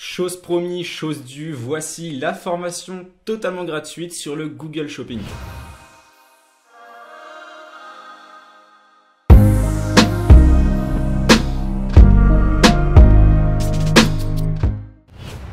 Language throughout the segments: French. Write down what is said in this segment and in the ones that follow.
Chose promis, chose due, voici la formation totalement gratuite sur le Google Shopping.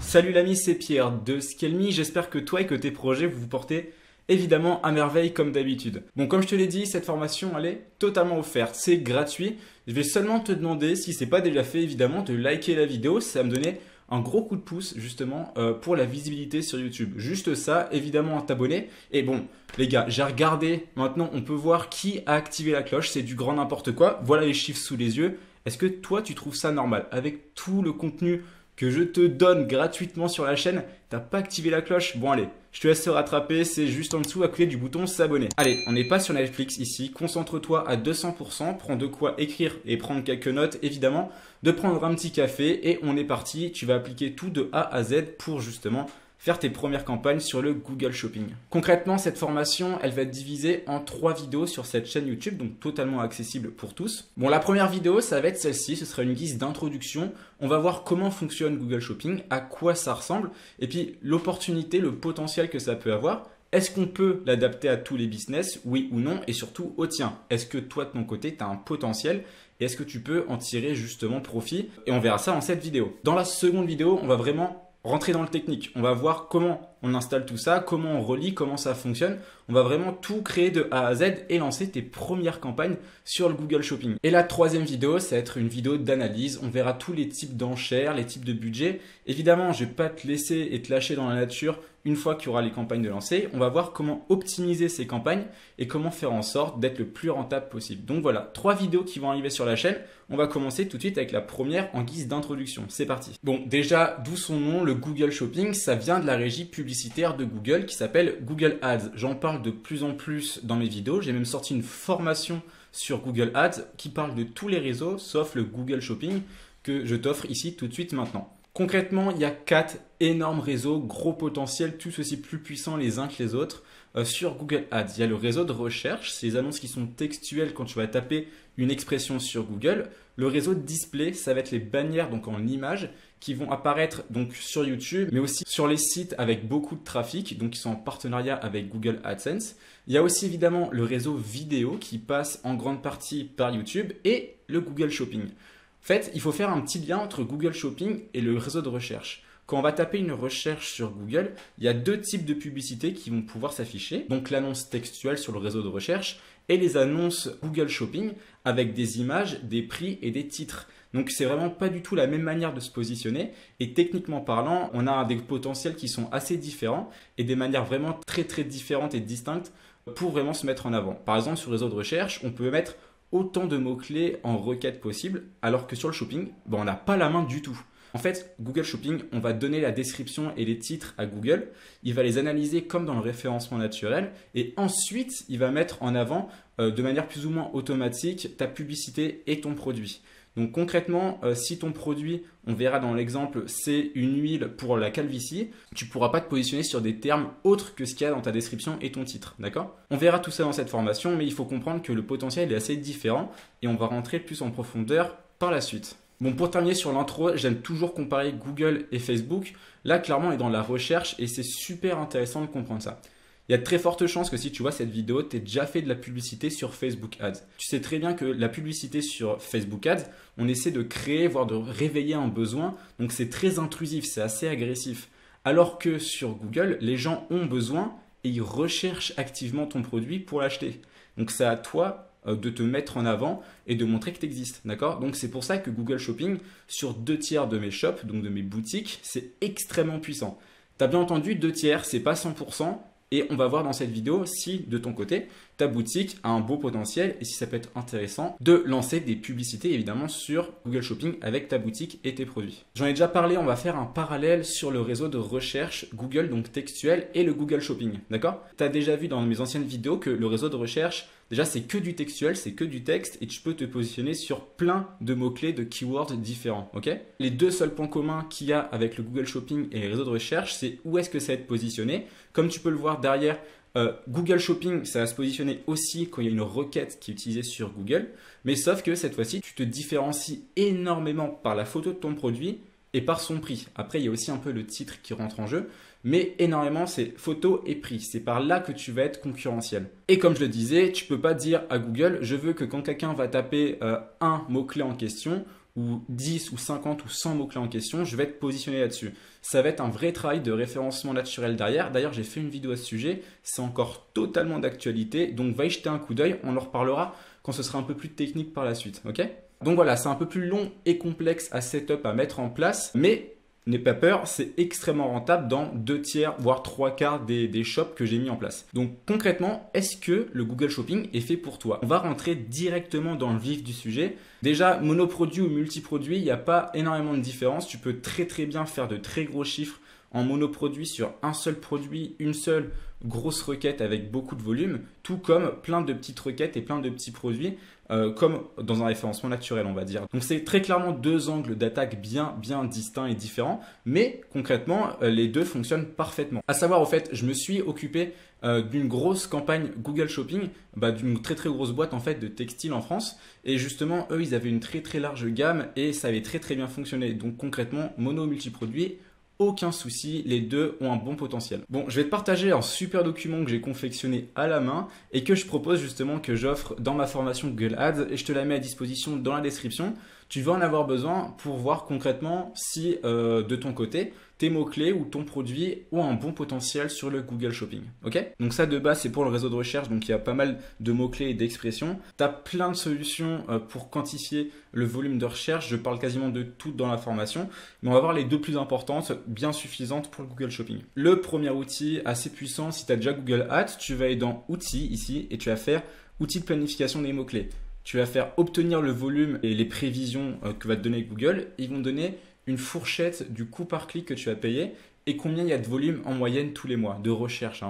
Salut l'ami, c'est Pierre de Scale.me, j'espère que toi et que tes projets vous portez évidemment à merveille comme d'habitude. Bon, comme je te l'ai dit, cette formation elle est totalement offerte, c'est gratuit. Je vais seulement te demander, si ce n'est pas déjà fait évidemment, de liker la vidéo, ça va me donner un gros coup de pouce justement pour la visibilité sur YouTube. Juste ça, évidemment t'abonner. Et bon les gars, j'ai regardé, maintenant on peut voir qui a activé la cloche, c'est du grand n'importe quoi. Voilà les chiffres sous les yeux. Est-ce que toi tu trouves ça normal? Avec tout le contenu que je te donne gratuitement sur la chaîne, t'as pas activé la cloche? Bon allez, je te laisse te rattraper, c'est juste en dessous à côté du bouton s'abonner. Allez, on n'est pas sur Netflix ici, concentre-toi à 200%, prends de quoi écrire et prendre quelques notes évidemment, de prendre un petit café et on est parti, tu vas appliquer tout de A à Z pour justement faire tes premières campagnes sur le Google Shopping. Concrètement, cette formation, elle va être divisée en 3 vidéos sur cette chaîne YouTube, donc totalement accessible pour tous. Bon, la première vidéo, ça va être celle-ci, ce sera une guise d'introduction. On va voir comment fonctionne Google Shopping, à quoi ça ressemble, et puis l'opportunité, le potentiel que ça peut avoir. Est-ce qu'on peut l'adapter à tous les business, oui ou non, et surtout au tien? Est-ce que toi, de ton côté, tu as un potentiel et est-ce que tu peux en tirer justement profit? Et on verra ça dans cette vidéo. Dans la seconde vidéo, on va vraiment rentrer dans le technique. On va voir comment on installe tout ça, comment on relie, comment ça fonctionne. On va vraiment tout créer de A à Z et lancer tes premières campagnes sur le Google Shopping. Et la troisième vidéo, ça va être une vidéo d'analyse. On verra tous les types d'enchères, les types de budget. Évidemment, je ne vais pas te laisser et te lâcher dans la nature une fois qu'il y aura les campagnes de lancer. On va voir comment optimiser ces campagnes et comment faire en sorte d'être le plus rentable possible. Donc voilà, 3 vidéos qui vont arriver sur la chaîne. On va commencer tout de suite avec la première en guise d'introduction. C'est parti. Bon, déjà, d'où son nom, le Google Shopping, ça vient de la régie publicitaire de Google qui s'appelle Google Ads. J'en parle de plus en plus dans mes vidéos. J'ai même sorti une formation sur Google Ads qui parle de tous les réseaux sauf le Google Shopping que je t'offre ici tout de suite maintenant. Concrètement, il y a 4 énormes réseaux, gros potentiel, tous aussi plus puissants les uns que les autres sur Google Ads. Il y a le réseau de recherche, c'est les annonces qui sont textuelles quand tu vas taper une expression sur Google. Le réseau de display, ça va être les bannières donc en images qui vont apparaître donc sur YouTube, mais aussi sur les sites avec beaucoup de trafic, donc qui sont en partenariat avec Google AdSense. Il y a aussi évidemment le réseau vidéo qui passe en grande partie par YouTube et le Google Shopping. En fait, il faut faire un petit lien entre Google Shopping et le réseau de recherche. Quand on va taper une recherche sur Google, il y a 2 types de publicités qui vont pouvoir s'afficher. Donc l'annonce textuelle sur le réseau de recherche et les annonces Google Shopping avec des images, des prix et des titres. Donc c'est vraiment pas du tout la même manière de se positionner et techniquement parlant, on a des potentiels qui sont assez différents et des manières vraiment très différentes et distinctes pour vraiment se mettre en avant. Par exemple, sur le réseau de recherche, on peut mettre autant de mots-clés en requête possible, alors que sur le shopping, on n'a pas la main du tout. En fait, Google Shopping, on va donner la description et les titres à Google, il va les analyser comme dans le référencement naturel et ensuite, il va mettre en avant de manière plus ou moins automatique ta publicité et ton produit. Donc concrètement, si ton produit, on verra dans l'exemple, c'est une huile pour la calvitie, tu ne pourras pas te positionner sur des termes autres que ce qu'il y a dans ta description et ton titre, d'accord? On verra tout ça dans cette formation, mais il faut comprendre que le potentiel est assez différent et on va rentrer plus en profondeur par la suite. Bon, pour terminer sur l'intro, j'aime toujours comparer Google et Facebook. Là, clairement, on est dans la recherche et c'est super intéressant de comprendre ça. Il y a de très fortes chances que si tu vois cette vidéo, tu aies déjà fait de la publicité sur Facebook Ads. Tu sais très bien que la publicité sur Facebook Ads, on essaie de créer, voire de réveiller un besoin. Donc c'est très intrusif, c'est assez agressif. Alors que sur Google, les gens ont besoin et ils recherchent activement ton produit pour l'acheter. Donc c'est à toi de te mettre en avant et de montrer que tu existes, d'accord? Donc c'est pour ça que Google Shopping, sur 2 tiers de mes shops, donc de mes boutiques, c'est extrêmement puissant. Tu as bien entendu, 2 tiers, c'est pas 100%. Et on va voir dans cette vidéo si de ton côté, ta boutique a un beau potentiel et si ça peut être intéressant de lancer des publicités évidemment sur Google Shopping avec ta boutique et tes produits. J'en ai déjà parlé, on va faire un parallèle sur le réseau de recherche Google, donc textuel, et le Google Shopping, d'accord? Tu as déjà vu dans mes anciennes vidéos que le réseau de recherche, déjà c'est que du textuel, c'est que du texte et tu peux te positionner sur plein de mots-clés, de keywords différents, ok? Les 2 seuls points communs qu'il y a avec le Google Shopping et les réseaux de recherche, c'est où est-ce que ça va être positionné. Comme tu peux le voir derrière, Google Shopping, ça va se positionner aussi quand il y a une requête qui est utilisée sur Google. Mais sauf que cette fois-ci, tu te différencies énormément par la photo de ton produit et par son prix. Après, il y a aussi un peu le titre qui rentre en jeu, mais énormément, c'est photo et prix. C'est par là que tu vas être concurrentiel. Et comme je le disais, tu peux pas dire à Google, je veux que quand quelqu'un va taper un mot-clé en question, ou 10 ou 50 ou 100 mots-clés en question, je vais être positionné là-dessus. Ça va être un vrai travail de référencement naturel derrière. D'ailleurs, j'ai fait une vidéo à ce sujet, c'est encore totalement d'actualité, donc va y jeter un coup d'œil, on en reparlera quand ce sera un peu plus technique par la suite, ok? Donc voilà, c'est un peu plus long et complexe à setup, à mettre en place, mais n'aie pas peur, c'est extrêmement rentable dans 2 tiers, voire 3 quarts des shops que j'ai mis en place. Donc concrètement, est-ce que le Google Shopping est fait pour toi? On va rentrer directement dans le vif du sujet. Déjà, monoproduit ou multiproduit, il n'y a pas énormément de différence. Tu peux très très bien faire de très gros chiffres en monoproduit sur un seul produit, une seule grosse requête avec beaucoup de volume, tout comme plein de petites requêtes et plein de petits produits, comme dans un référencement naturel, on va dire. Donc c'est très clairement 2 angles d'attaque bien distincts et différents, mais concrètement, les 2 fonctionnent parfaitement. À savoir, au fait, je me suis occupé d'une grosse campagne Google Shopping, d'une très grosse boîte en fait de textile en France, et justement, eux, ils avaient une très large gamme et ça avait très bien fonctionné. Donc concrètement, mono multiproduit, aucun souci, les 2 ont un bon potentiel. Bon, je vais te partager un super document que j'ai confectionné à la main et que je propose justement que j'offre dans ma formation Google Ads et je te la mets à disposition dans la description. Tu vas en avoir besoin pour voir concrètement si de ton côté, tes mots-clés ou ton produit ont un bon potentiel sur le Google Shopping. Ok? Donc ça de base c'est pour le réseau de recherche, donc il y a pas mal de mots-clés et d'expressions. Tu as plein de solutions pour quantifier le volume de recherche. Je parle quasiment de tout dans la formation, mais on va voir les 2 plus importantes, bien suffisantes pour le Google Shopping. Le premier outil assez puissant, si tu as déjà Google Ads, tu vas aller dans Outils ici et tu vas faire Outils de planification des mots-clés. Tu vas faire obtenir le volume et les prévisions que va te donner Google. Ils vont te donner une fourchette du coût par clic que tu vas payer et combien il y a de volume en moyenne tous les mois de recherche.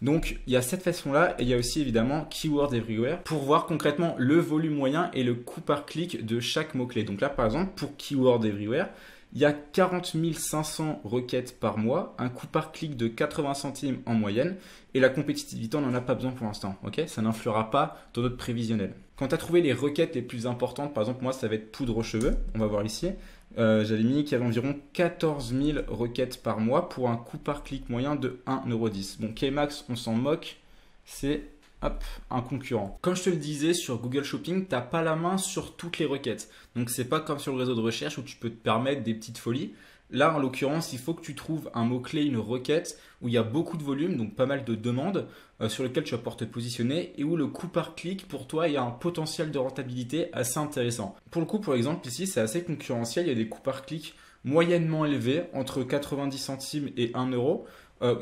Donc il y a cette façon-là et il y a aussi évidemment Keywords Everywhere pour voir concrètement le volume moyen et le coût par clic de chaque mot-clé. Donc là par exemple pour Keywords Everywhere, il y a 40 500 requêtes par mois, un coût par clic de 80 centimes en moyenne et la compétitivité on n'en a pas besoin pour l'instant. Ok, ça n'influera pas dans notre prévisionnel. Quand tu as trouvé les requêtes les plus importantes, par exemple moi ça va être poudre aux cheveux, on va voir ici. J'avais mis qu'il y avait environ 14 000 requêtes par mois pour un coût par clic moyen de 1,10 €. Bon, Kmax, on s'en moque, c'est un concurrent. Comme je te le disais, sur Google Shopping, tu n'as pas la main sur toutes les requêtes. Donc, c'est pas comme sur le réseau de recherche où tu peux te permettre des petites folies. Là, en l'occurrence, il faut que tu trouves un mot-clé, une requête où il y a beaucoup de volume, donc pas mal de demandes sur lesquelles tu vas pouvoir te positionner et où le coût par clic pour toi, il y a un potentiel de rentabilité assez intéressant. Pour le coup, par exemple, ici, c'est assez concurrentiel. Il y a des coûts par clic moyennement élevés, entre 90 centimes et 1 €.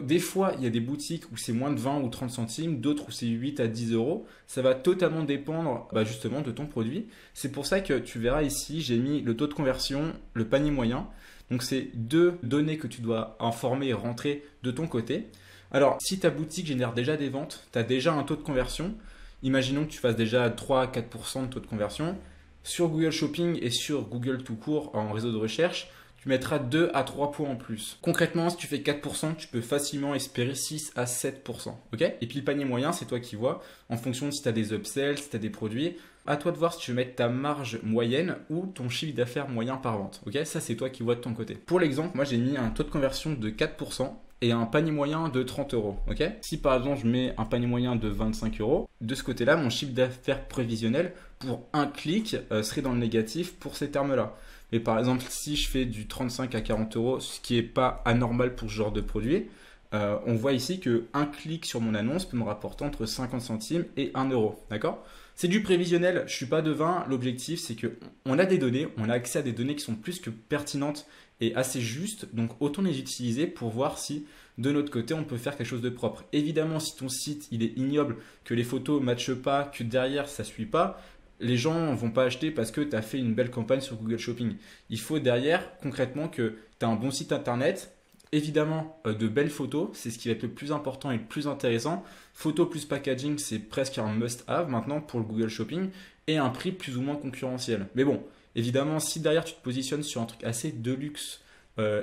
Des fois, il y a des boutiques où c'est moins de 20 ou 30 centimes, d'autres où c'est 8 à 10 €. Ça va totalement dépendre justement de ton produit. C'est pour ça que tu verras ici, j'ai mis le taux de conversion, le panier moyen. Donc, c'est 2 données que tu dois informer et rentrer de ton côté. Alors, si ta boutique génère déjà des ventes, tu as déjà un taux de conversion. Imaginons que tu fasses déjà 3 à 4% de taux de conversion. Sur Google Shopping et sur Google tout court en réseau de recherche, tu mettras 2 à 3 points en plus. Concrètement, si tu fais 4%, tu peux facilement espérer 6 à 7%. Okay, et puis le panier moyen, c'est toi qui vois, en fonction de si tu as des upsells, si tu as des produits. À toi de voir si tu veux mettre ta marge moyenne ou ton chiffre d'affaires moyen par vente. Okay, ça, c'est toi qui vois de ton côté. Pour l'exemple, moi, j'ai mis un taux de conversion de 4% et un panier moyen de 30 €. Okay, si par exemple, je mets un panier moyen de 25 €, de ce côté-là, mon chiffre d'affaires prévisionnel pour un clic serait dans le négatif pour ces termes-là. Mais par exemple, si je fais du 35 à 40 €, ce qui n'est pas anormal pour ce genre de produit, on voit ici qu'un clic sur mon annonce peut me rapporter entre 50 centimes et 1 €. D'accord ? C'est du prévisionnel, je ne suis pas devin. L'objectif, c'est qu'on a des données, on a accès à des données qui sont plus que pertinentes et assez justes. Donc, autant les utiliser pour voir si, de notre côté, on peut faire quelque chose de propre. Évidemment, si ton site il est ignoble, que les photos ne matchent pas, que derrière, ça ne suit pas, les gens ne vont pas acheter parce que tu as fait une belle campagne sur Google Shopping. Il faut derrière, concrètement, que tu as un bon site internet. Évidemment, de belles photos, c'est ce qui va être le plus important et le plus intéressant. Photo plus packaging, c'est presque un must-have maintenant pour le Google Shopping et un prix plus ou moins concurrentiel. Mais bon, évidemment, si derrière tu te positionnes sur un truc assez de luxe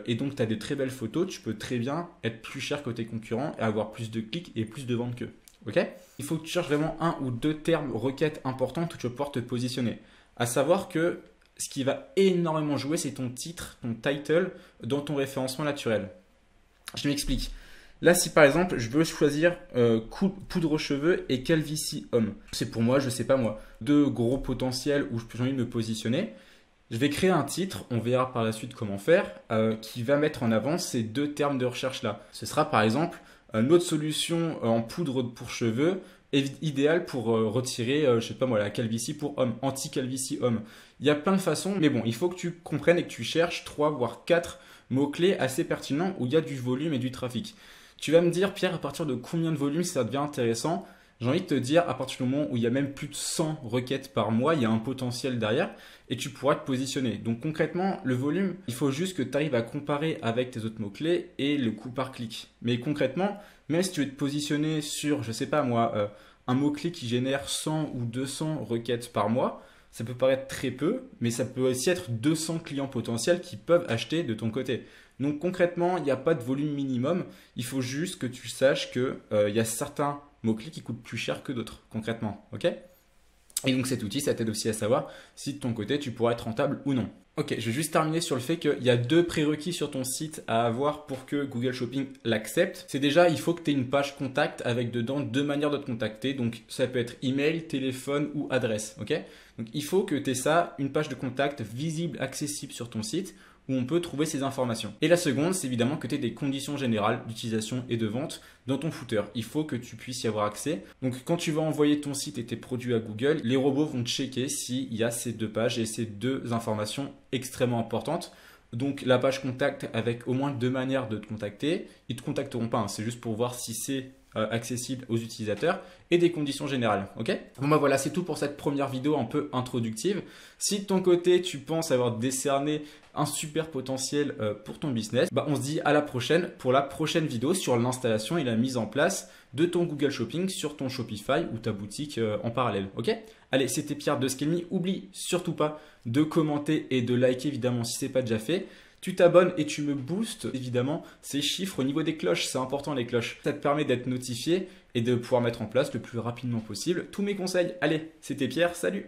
et donc tu as des très belles photos, tu peux très bien être plus cher que tes concurrents et avoir plus de clics et plus de ventes qu'eux. Okay, il faut que tu cherches vraiment un ou deux termes requêtes importantes où tu vas pouvoir te positionner. À savoir que ce qui va énormément jouer, c'est ton titre, ton title dans ton référencement naturel. Je m'explique. Là, si par exemple, je veux choisir poudre aux cheveux et calvitie homme, c'est pour moi, je sais pas moi, deux gros potentiels où j'ai envie de me positionner. Je vais créer un titre, on verra par la suite comment faire, qui va mettre en avant ces deux termes de recherche-là. Ce sera par exemple notre solution en poudre pour cheveux est idéale pour retirer, je sais pas moi, la calvitie pour homme, anti-calvitie homme. Il y a plein de façons, mais bon, il faut que tu comprennes et que tu cherches 3 voire 4 mots-clés assez pertinents où il y a du volume et du trafic. Tu vas me dire, Pierre, à partir de combien de volume ça devient intéressant? J'ai envie de te dire, à partir du moment où il y a même plus de 100 requêtes par mois, il y a un potentiel derrière et tu pourras te positionner. Donc concrètement, le volume, il faut juste que tu arrives à comparer avec tes autres mots-clés et le coût par clic. Mais concrètement, même si tu veux te positionner sur, je sais pas moi, un mot-clé qui génère 100 ou 200 requêtes par mois, ça peut paraître très peu, mais ça peut aussi être 200 clients potentiels qui peuvent acheter de ton côté. Donc concrètement, il n'y a pas de volume minimum. Il faut juste que tu saches qu'il y a certains mots-clés qui coûtent plus cher que d'autres, concrètement. Ok? Et donc cet outil, ça t'aide aussi à savoir si de ton côté, tu pourras être rentable ou non. Ok, je vais juste terminer sur le fait qu'il y a 2 prérequis sur ton site à avoir pour que Google Shopping l'accepte. C'est déjà, il faut que tu aies une page contact avec dedans 2 manières de te contacter. Donc ça peut être email, téléphone ou adresse. Ok? Donc il faut que tu aies ça, une page de contact visible, accessible sur ton site où on peut trouver ces informations. Et la seconde, c'est évidemment que tu aies des conditions générales d'utilisation et de vente dans ton footer. Il faut que tu puisses y avoir accès. Donc quand tu vas envoyer ton site et tes produits à Google, les robots vont checker s'il y a ces 2 pages et ces 2 informations extrêmement importantes. Donc la page contact avec au moins 2 manières de te contacter. Ils ne te contacteront pas, hein. C'est juste pour voir si c'est accessible aux utilisateurs et des conditions générales. Ok? Bon bah voilà, c'est tout pour cette première vidéo un peu introductive. Si de ton côté tu penses avoir décerné un super potentiel pour ton business, bah on se dit à la prochaine pour la prochaine vidéo sur l'installation et la mise en place de ton Google Shopping sur ton Shopify ou ta boutique en parallèle. Ok? Allez, c'était Pierre de Scale.me. Oublie surtout pas de commenter et de liker évidemment si ce n'est pas déjà fait. Tu t'abonnes et tu me boostes évidemment ces chiffres au niveau des cloches. C'est important les cloches. Ça te permet d'être notifié et de pouvoir mettre en place le plus rapidement possible tous mes conseils. Allez, c'était Pierre, salut!